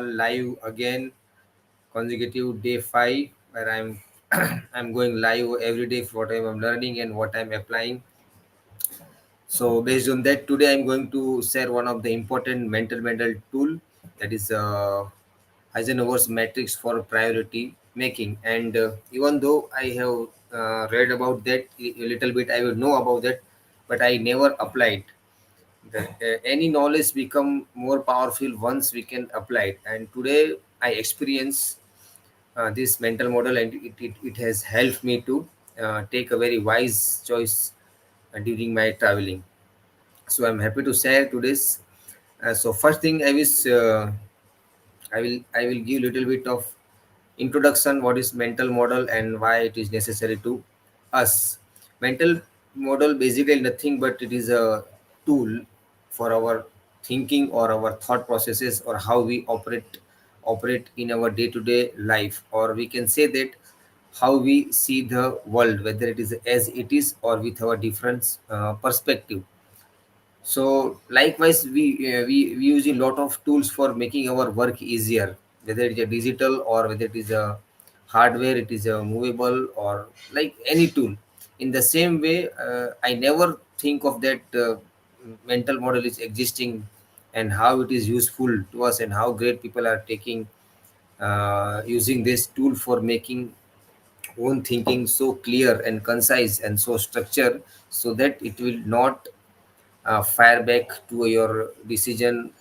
live again, consecutive day 5, where I'm going live every day for what I'm learning and what I'm applying. So based on that, today I'm going to share one of the important mental tool, that is Eisenhower's matrix for priority making. And even though I have read about that a little bit, I will know about that, but I never applied. Any knowledge become more powerful once we can apply it. And today I experience this mental model, and it has helped me to take a very wise choice during my traveling. So I'm happy to share today's. So first thing I will give little bit of introduction what is mental model and why it is necessary to us. Mental model basically nothing but it is a tool for our thinking or our thought processes, or how we operate in our day-to-day life, or we can say that how we see the world, whether it is as it is or with our different perspective. So likewise, we use a lot of tools for making our work easier, whether it is a digital or whether it is a hardware, it is a movable or like any tool. In the same way, I never think of that mental model is existing and how it is useful to us and how great people are taking using this tool for making own thinking so clear and concise and so structured, so that it will not fire back to your decision,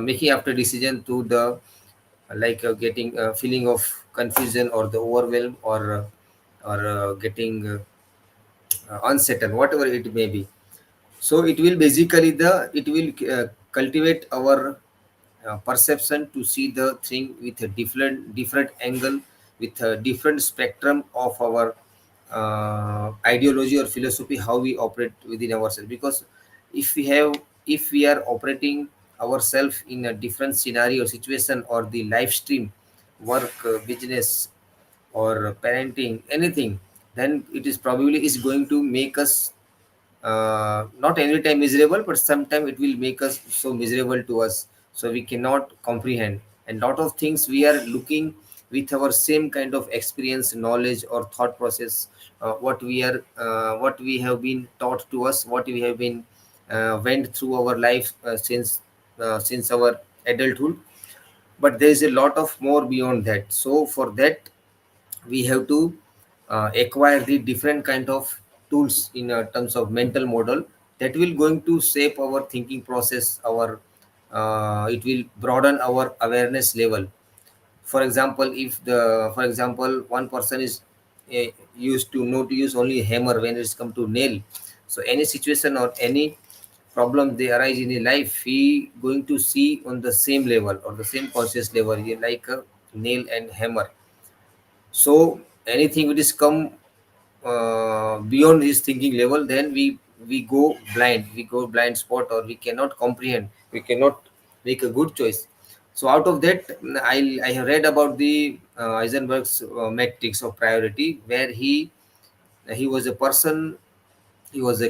making after decision to the getting feeling of confusion or the overwhelm, or getting unsettled, whatever it may be. So it will basically the it will cultivate our perception to see the thing with a different angle, with a different spectrum of our ideology or philosophy, how we operate within ourselves. Because if we have if we are operating ourselves in a different scenario situation, or the live stream, work, business, or parenting, anything, then it is probably is going to make us not every time miserable, but sometimes it will make us so miserable to us, so we cannot comprehend. And lot of things we are looking with our same kind of experience, knowledge, or thought process, what we have been taught to us, what we have been went through our life since our adulthood. But there is a lot of more beyond that. So for that, we have to acquire the different kind of tools in terms of mental model, that will going to shape our thinking process, our it will broaden our awareness level. For example, one person is used to know to use only hammer when it's come to nail. So any situation or any problem they arise in a life, he going to see on the same level or the same conscious level, like a nail and hammer. So anything which is come beyond his thinking level, then we go blind spot, or we cannot comprehend, we cannot make a good choice. So out of that, I have read about the Eisenberg's matrix of priority, where he was a person. He was a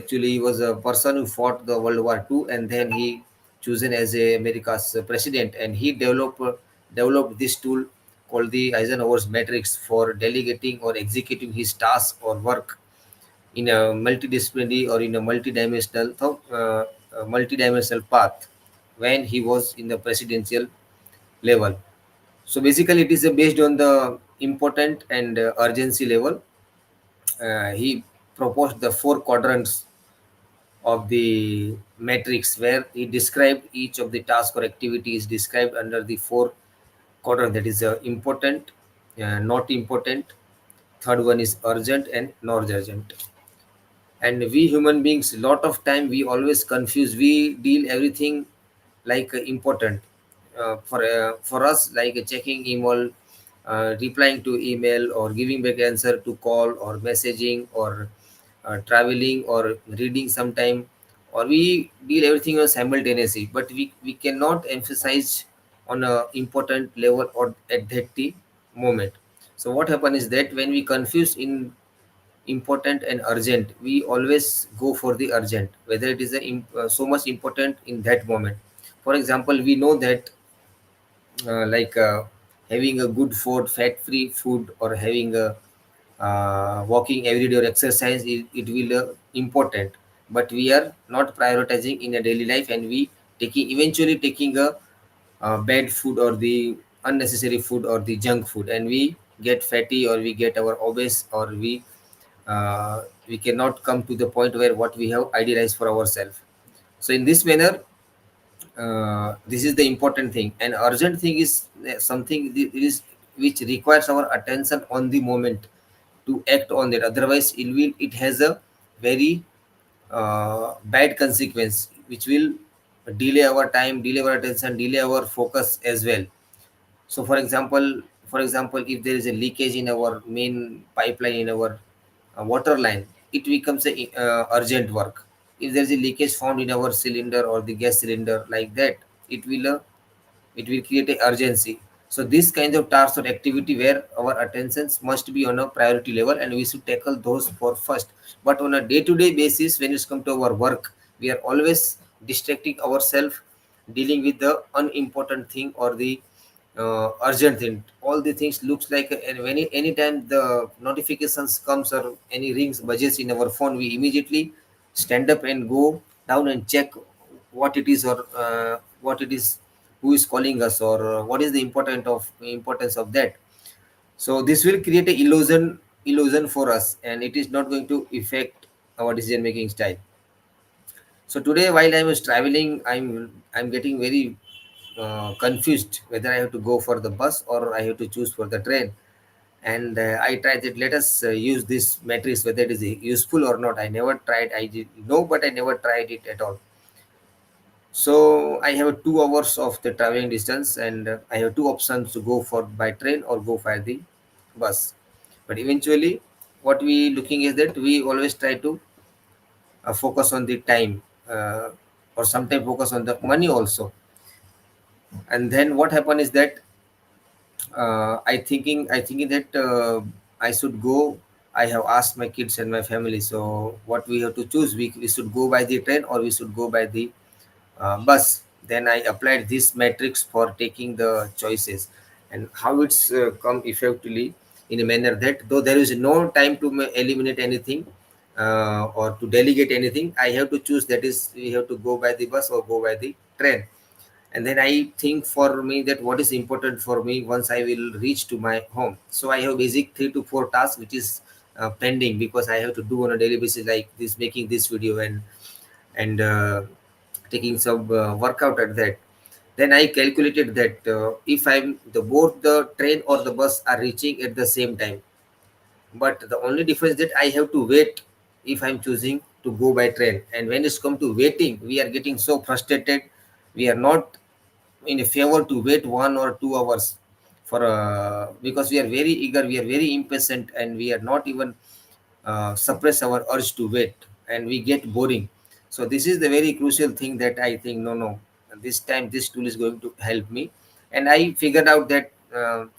person who fought the World War II, and then he chosen as a America's president, and he developed this tool called the Eisenhower's matrix for delegating or executing his task or work in a multidisciplinary or in a multidimensional path when he was in the presidential level. So basically, it is based on the important and urgency level. He proposed the four quadrants of the matrix, where he described each of the task or activity is described under the four quadrant, that is important, not important, third one is urgent, and not urgent. And we human beings, lot of time we always confuse, we deal everything like important, for us, like checking email, replying to email, or giving back answer to call, or messaging, or traveling, or reading sometime, or we deal everything on simultaneously, but we cannot emphasize on a important level or at that the moment. So what happens is that when we confuse in important and urgent, we always go for the urgent, whether it is so much important in that moment. For example, we know that like having a good food, fat-free food, or having a walking every day or exercise, it will important. But we are not prioritizing in a daily life, and we taking eventually taking a bad food or the unnecessary food or the junk food, and we get fatty or we get our obese, or we cannot come to the point where what we have idealized for ourselves. So in this manner, this is the important thing. And urgent thing is something is which requires our attention on the moment to act on it. Otherwise it has a very bad consequence, which will delay our time, delay our attention, delay our focus as well. So for example, if there is a leakage in our main pipeline, in our water line, it becomes a urgent work. If there is a leakage found in our cylinder or the gas cylinder, like that, it will uh, it will create a urgency. So this kind of tasks or activity where our attentions must be on a priority level, and we should tackle those for first. But on a day-to-day basis, when it's come to our work, we are always distracting ourselves, dealing with the unimportant thing or the urgent thing. All the things looks like, and when anytime the notifications comes or any rings budgets in our phone, we immediately stand up and go down and check what it is, or what it is, who is calling us, or what is the importance of that. So this will create a illusion for us, and it is not going to affect our decision making style. So today, while I was traveling, I'm getting very confused whether I have to go for the bus or I have to choose for the train. And I tried it. Let us use this matrix, whether it is useful or not. I never tried. I did know, but I never tried it at all. So I have 2 hours of the traveling distance, and I have two options to go for by train or go by the bus. But eventually, what we looking is that we always try to focus on the time, or sometimes focus on the money also. And then what happened is that I thinking that I should go. I have asked my kids and my family. So what we have to choose? We should go by the train or we should go by the bus. Then I applied this matrix for taking the choices, and how it's come effectively in a manner that though there is no time to eliminate anything or to delegate anything, I have to choose. That is, we have to go by the bus or go by the train. And then I think for me that what is important for me once I will reach to my home. So I have basic 3 to 4 tasks which is pending, because I have to do on a daily basis, like this, making this video, and taking some workout at that. Then I calculated that if I'm the both the train or the bus are reaching at the same time, but the only difference that I have to wait if I'm choosing to go by train. And when it's come to waiting, we are getting so frustrated. We are not in a favor to wait 1 or 2 hours for because we are very eager, we are very impatient, and we are not even suppress our urge to wait, and we get boring. So this is the very crucial thing that I think, no, this time this tool is going to help me. And I figured out that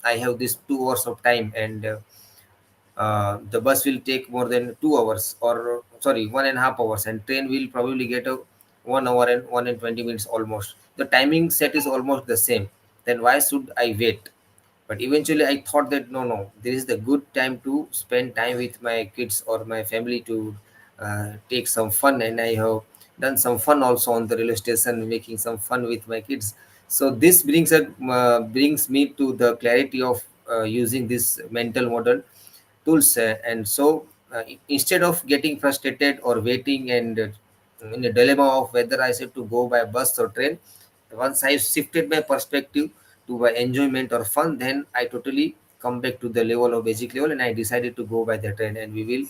I have this 2 hours of time, and the bus will take more than 2 hours, or sorry, 1.5 hours, and train will probably get a 1 hour and 1 and 20 minutes almost. The timing set is almost the same. Then why should I wait? But eventually I thought that no, this is the good time to spend time with my kids or my family to take some fun. And I have done some fun also on the railway station, making some fun with my kids. So this brings me to the clarity of using this mental model tools. And so instead of getting frustrated or waiting and in a dilemma of whether I should to go by bus or train, once I shifted my perspective to my enjoyment or fun, then I totally come back to the level of basic level, and I decided to go by the train, and we will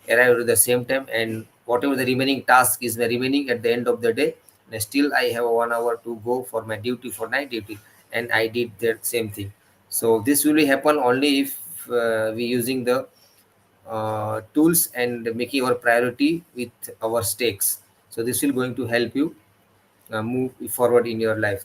arrive at the same time. And whatever the remaining task is remaining at the end of the day, and still I have 1 hour to go for my duty, for night duty, and I did that same thing. So this will happen only if we using the tools and making our priority with our stakes. So this will going to help you move forward in your life.